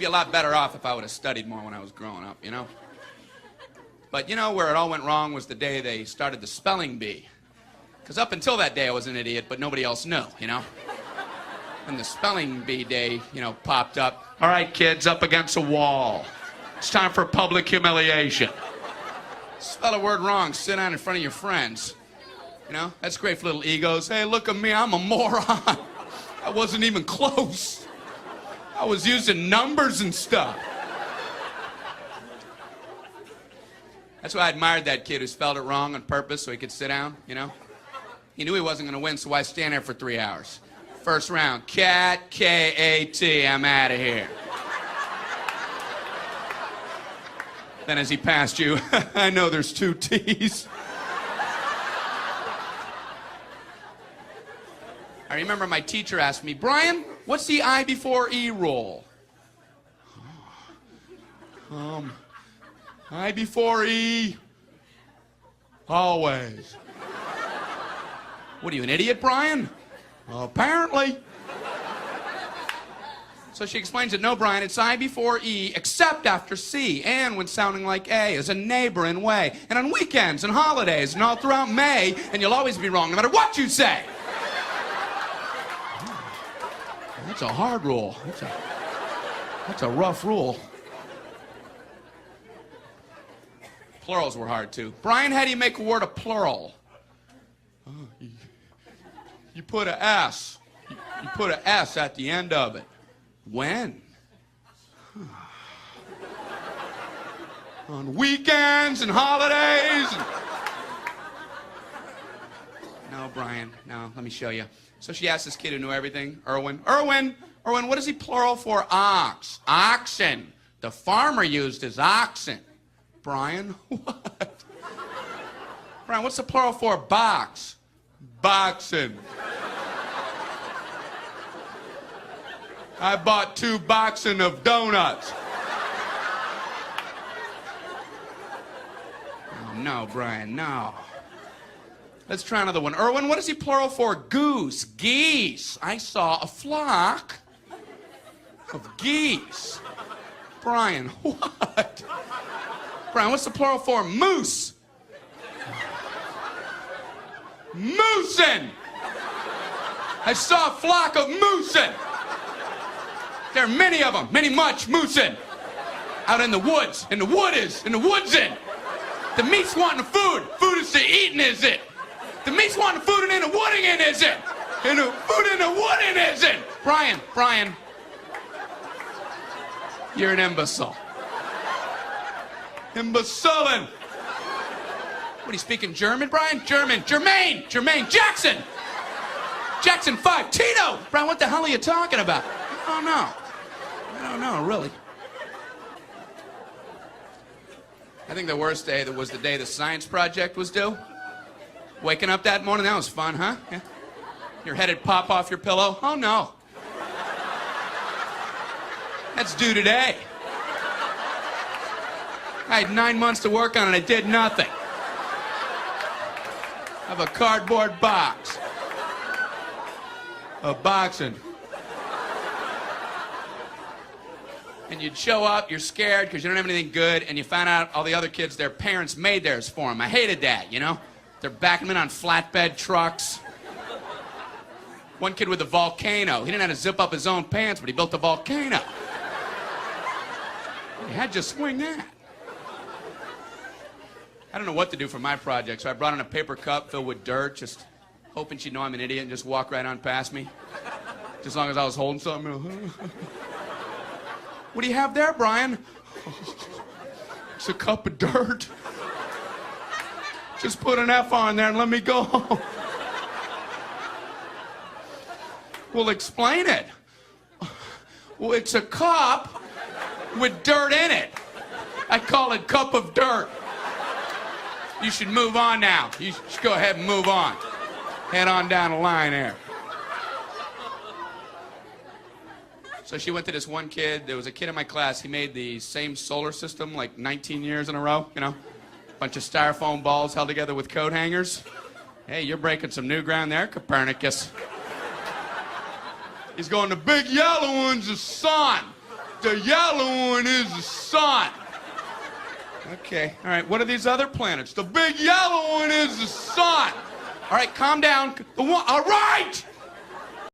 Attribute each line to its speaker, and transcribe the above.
Speaker 1: be a lot better off if I would have studied more when I was growing up, you know? But you know where it all went wrong was the day they started the spelling bee. Because up until that day I was an idiot, but nobody else knew, you know? And the spelling bee day, you know, popped up. All right, kids, up against a wall. It's time for public humiliation. Spell a word wrong, sit down in front of your friends. You know, that's great for little egos. Hey, look at me, I'm a moron. I wasn't even close. I was using numbers and stuff. That's why I admired that kid who spelled it wrong on purpose so he could sit down, you know? He knew he wasn't going to win, so why stand there for 3 hours? First round, cat, K-A-T, I'm out of here. Then as he passed you, I know there's 2 T's. I remember my teacher asked me, Brian, what's the I before E rule? I before E, always. What are you, an idiot, Brian? Apparently. So she explains it, no, Brian, it's I before E, except after C, and when sounding like A, as a neighbor in way, and on weekends and holidays, and all throughout May, and you'll always be wrong, no matter what you say. That's a hard rule. That's a rough rule. Plurals were hard, too. Brian, how do you make a word a plural? You put an S. You put an S at the end of it. When? On weekends and holidays. No, Brian, no, let me show you. So she asked this kid who knew everything, Erwin, what is he plural for? Ox. Oxen. The farmer used his oxen. Brian, what? Brian, what's the plural for box? Boxen. I bought 2 boxen of donuts. Oh, no, Brian, no. Let's try another one. Erwin, what is he plural for? Goose. Geese. I saw a flock of geese. Brian, what? Brian, what's the plural for? Moose. Moosin. I saw a flock of moosin. There are many of them, much moosin. Out in the woods, in the woodsin. The meat's wanting the food. Food is to eating, is it? The meat's wanting the food and in the wooding in, is it? And the food in the wooding, is it? Brian. You're an imbecile. Imbecilin'. What, are you speaking German, Brian? German. Jermaine. Jackson. Jackson 5. Tito. Brian, what the hell are you talking about? I don't know, really. I think the worst day was the day the science project was due. Waking up that morning, that was fun, huh? Yeah. Your head would pop off your pillow. Oh, no. That's due today. I had 9 months to work on it. I did nothing. I have a cardboard box. A boxing. And you'd show up, you're scared because you don't have anything good, and you find out all the other kids, their parents made theirs for them. I hated that, you know? They're backing them in on flatbed trucks. One kid with a volcano. He didn't have to zip up his own pants, but he built a volcano. He had to swing that. I don't know what to do for my project, so I brought in a paper cup filled with dirt, just hoping she'd know I'm an idiot and just walk right on past me. Just as long as I was holding something. What do you have there, Brian? It's a cup of dirt. Just put an F on there and let me go. Well, explain it. Well, it's a cup with dirt in it. I call it cup of dirt. You should move on now. You should go ahead and move on. Head on down the line there. So she went to this one kid. There was a kid in my class. He made the same solar system like 19 years in a row, you know? Bunch of styrofoam balls held together with coat hangers. Hey, you're breaking some new ground there, Copernicus. He's going, the big yellow one's the sun. The yellow one is the sun. Okay, all right, what are these other planets? The big yellow one is the sun. All right, calm down. All right!